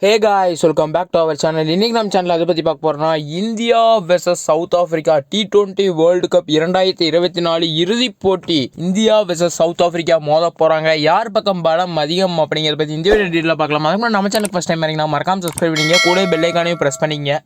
Hey guys, welcome back to our channel. இன்னைக்கு நம்ம channel அதை பற்றி பார்க்க போகிறோம்னா India versus South Africa T20 world cup 2024 இறுதிப் போட்டி. இந்தியா வெர்சஸ் சவுத் ஆஃப்ரிக்கா மோத போகிறாங்க. யார் பக்கம் பலம் அதிகம் அப்படிங்கிறத பற்றி இந்த வீடியோவில் பார்க்கலாம். அதுக்கு நம்ம சேனலுக்கு ஃபஸ்ட் டைம் வரீங்கன்னா மறக்காம சப்ஸ்கிரைப் பண்ணிங்க, கூட பெல் ஐகானையும் ப்ரெஸ் பண்ணிங்க.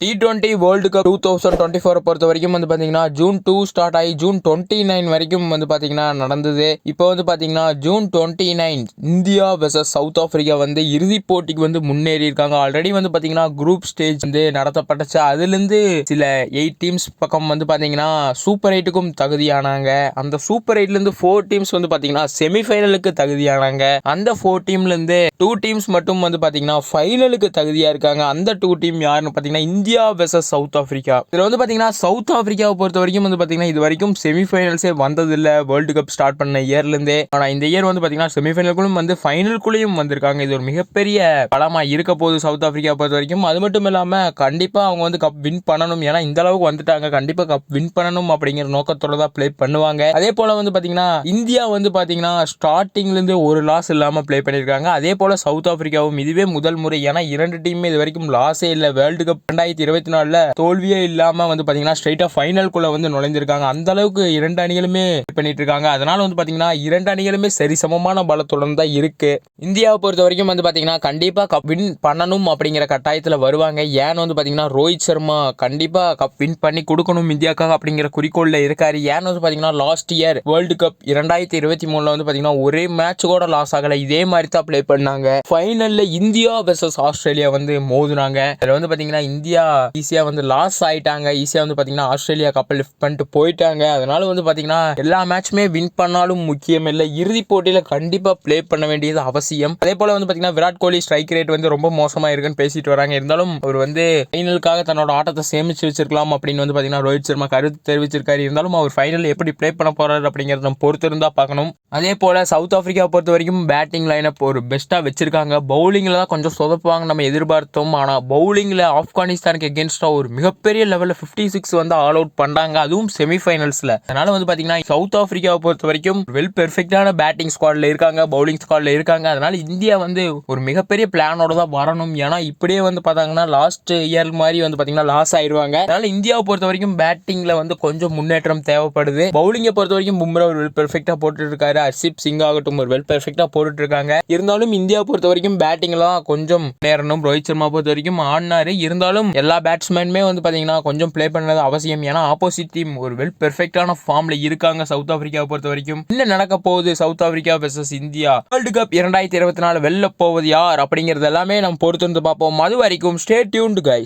T20 வேர்ல்டு கப் 2024 பொறுத்த வரைக்கும் வந்து பார்த்தீங்கன்னா ஜூன் 2 ஸ்டார்ட் ஆகி ஜூன் 29 வரைக்கும் வந்து பார்த்தீங்கன்னா நடந்தது. இப்போ வந்து பார்த்தீங்கன்னா June 29 India versus South Africa வந்து இறுதிப் போட்டிக்கு வந்து முன்னேறி இருக்காங்க. ஆல்ரெடி வந்து பார்த்தீங்கன்னா குரூப் ஸ்டேஜ் வந்து நடத்தப்பட்டுச்சு. அதுலேருந்து சில 8 டீம்ஸ் பக்கம் வந்து பார்த்தீங்கன்னா சூப்பர் 8க்கும் தகுதியானாங்க. அந்த சூப்பர் 8லேருந்து 4 டீம்ஸ் வந்து பார்த்தீங்கன்னா செமிஃபைனலுக்கு தகுதியானாங்க. அந்த 4 டீம்லேருந்து 2 டீம்ஸ் மட்டும் வந்து பார்த்தீங்கன்னா ஃபைனலுக்கு தகுதியாக இருக்காங்க. அந்த 2 டீம் யாருன்னு பார்த்தீங்கன்னா இந்தியா வெர்சஸ் சவுத் ஆஃப்ரிக்கா. இதில் வந்து பார்த்தீங்கன்னா சவுத் ஆஃப்ரிக்காவை பொறுத்த வரைக்கும் வந்து பார்த்தீங்கன்னா இது வரைக்கும் செமிஃபைனல்ஸே வந்ததில்லை வேர்ல்டு கப் ஸ்டார்ட் பண்ண இயர்லேருந்தே. ஆனால் இந்த இயர் வந்து பார்த்தீங்கன்னா செமிஃபைனலுக்குள்ளும் வந்து ஃபைனலுக்குள்ளேயும் வந்திருக்காங்க. இது ஒரு மிகப்பெரிய பலமாக இருக்க போகுது சவுத் ஆஃப்ரிக்கா பொறுத்த வரைக்கும். அது மட்டும் இல்லாமல் கண்டிப்பாக அவங்க வந்து கப் வின் பண்ணணும். ஏன்னா இந்த அளவுக்கு வந்துட்டாங்க, கண்டிப்பாக கப் வின் பண்ணணும் அப்படிங்கிற நோக்கத்தோட தான் ப்ளே பண்ணுவாங்க. அதே போல் வந்து பார்த்தீங்கன்னா இந்தியா வந்து பார்த்தீங்கன்னா ஸ்டார்டிங்லேருந்து ஒரு லாஸ் இல்லாமல் ப்ளே பண்ணியிருக்காங்க. அதே போல் சவுத் ஆஃப்ரிக்காவும் இதுவே முதல் முறை. ஏன்னா 2 டீமுமே இது வரைக்கும் லாஸே இல்லை. வேர்ல்டு கப் 2024 தோல்வியே இல்லாம வந்து பாத்தீங்கன்னா ஸ்ட்ரைட்டா ஃபைனலுக்குள்ள வந்து நுழைந்திருக்காங்க. அந்த அளவுக்கு 2 அணிகளுமே பண்ணிட்டு இருக்காங்க. அதனால வந்து பாத்தீங்கன்னா 2 அணிகளுமே சரி சமமான பலத்துடன் தான் இருக்கு. இந்தியாவை பொறுத்த வரைக்கும் வந்து பாத்தீங்கன்னா கண்டிப்பா கப் வின் பண்ணணும் அப்படிங்கிற கட்டாயத்துல வருவாங்க. ஏன்னு வந்து பாத்தீங்கன்னா ரோஹித் சர்மா கண்டிப்பா கப் வின் பண்ணி கொடுக்கணும் இந்தியாவுக்காக அப்படிங்கிற குறிக்கோள்ல இருக்காரு. ஏன்னு வந்து பாத்தீங்கன்னா லாஸ்ட் இயர் வேர்ல்டு கப் 2023 வந்து பாத்தீங்கன்னா ஒரே மேட்ச் கூட லாஸ் ஆகல. இதே மாதிரி தான் ப்ளே பண்ணாங்க. ஃபைனல்ல இந்தியா வெர்சஸ் ஆஸ்திரேலியா வந்து மோதுனாங்க. அதுல வந்து பாத்தீங்கன்னா இந்தியா ஈஸியா வந்து லாஸ் ஆயிட்டாங்க. ஈஸியா வந்து பாத்தீங்கன்னா ஆஸ்திரேலியா கப்பை லிஃப்ட் பண்ணிட்டு போயிட்டாங்க. அதனால வந்து பாத்தீங்கன்னா எல்லா மேட்சுமே வின் பண்ணாலும் முக்கியம் இல்லை, இறுதிப் போட்டியில கண்டிப்பா ப்ளே பண்ண வேண்டியது அவசியம். அதே போல வந்து பாத்தீங்கன்னா விராட் கோலி ஸ்ட்ரைக் ரேட் வந்து ரொம்ப மோசமா இருக்குன்னு பேசிட்டு வராங்க. இருந்தாலும் அவர் வந்து ஃபைனலுக்காக தன்னோட ஆட்டத்தை சேமிச்சு வச்சிருக்கலாம் அப்படின்னு வந்து பாத்தீங்கன்னா ரோஹித் சர்மா கருத்து தெரிவிச்சிருக்காரு. இருந்தாலும் அவர் ஃபைனல் எப்படி ப்ளே பண்ண போறாரு அப்படிங்கறத நம்ம பொறுத்து இருந்தா பார்க்கணும். அதே போல சவுத் ஆப்பிரிக்கா பொறுத்த வரைக்கும் பேட்டிங் லைனப் ஒரு பெஸ்டா வச்சிருக்காங்க. பவுலிங்ல தான் கொஞ்சம் சொதப்புவாங்க நம்ம எதிர்பார்த்தோம். ஆனா பவுலிங்ல ஆப்கானிஸ்தானுக்கு எகென்ஸ்டா ஒரு மிகப்பெரிய லெவல்ல 56 வந்து ஆல் அவுட் பண்ணாங்க, அதுவும் செமிஃபைனல்ஸ்ல. அதனால வந்து பாத்தீங்கன்னா சவுத் ஆப்பிரிக்காவை பொறுத்த வரைக்கும் வெல் பெர்ஃபெக்டான பேட்டிங் ஸ்குவாட்ல இருக்காங்க, பவுலிங் ஸ்குவாட்ல இருக்காங்க. அதனால இந்தியா வந்து ஒரு மிகப்பெரிய பிளானோட தான் வரணும். ஏன்னா இப்படியே வந்து பார்த்தாங்கன்னா லாஸ்ட் இயர் மாதிரி வந்து பாத்தீங்கன்னா லாஸ் ஆயிடுவாங்க. அதனால இந்தியாவை பொறுத்த வரைக்கும் பேட்டிங்ல வந்து கொஞ்சம் முன்னேற்றம் தேவைப்படுது. பவுலிங்கை பொறுத்த வரைக்கும் பும்ரா ஒரு வெல் பெர்ஃபெக்டா போட்டுட்டு இருக்காரு. ஹர்ஷிப் சிங் ஆகட்டும் ஒரு வெல் பெர்ஃபெக்டா போட்டுட்டு இருக்காங்க. இருந்தாலும் இந்தியா பொறுத்த வரைக்கும் பேட்டிங்லாம் கொஞ்சம் நேரணும். ரோஹித் சர்மா பொறுத்த வரைக்கும் ஆடினாரு. இருந்தாலும் எல்லா பேட்ஸ்மேனுமே வந்து பாத்தீங்கன்னா கொஞ்சம் ப்ளே பண்ணது அவசியம். ஏன்னா ஆப்போசிட் டீம் ஒரு வெல் பெர்ஃபெக்டான ஃபார்ம்ல இருக்காங்க. சவுத் ஆப்பிரிக்காவை பொறுத்த வரைக்கும் என்ன நடக்க போகுது south Africa versus India world cup 2024 வெல்ல போவது யார் அப்படிங்கிறது எல்லாமே நம்ம பொறுத்து வந்து பார்ப்போம். அது வரைக்கும் ஸ்டே டியூன்ட் கைஸ்.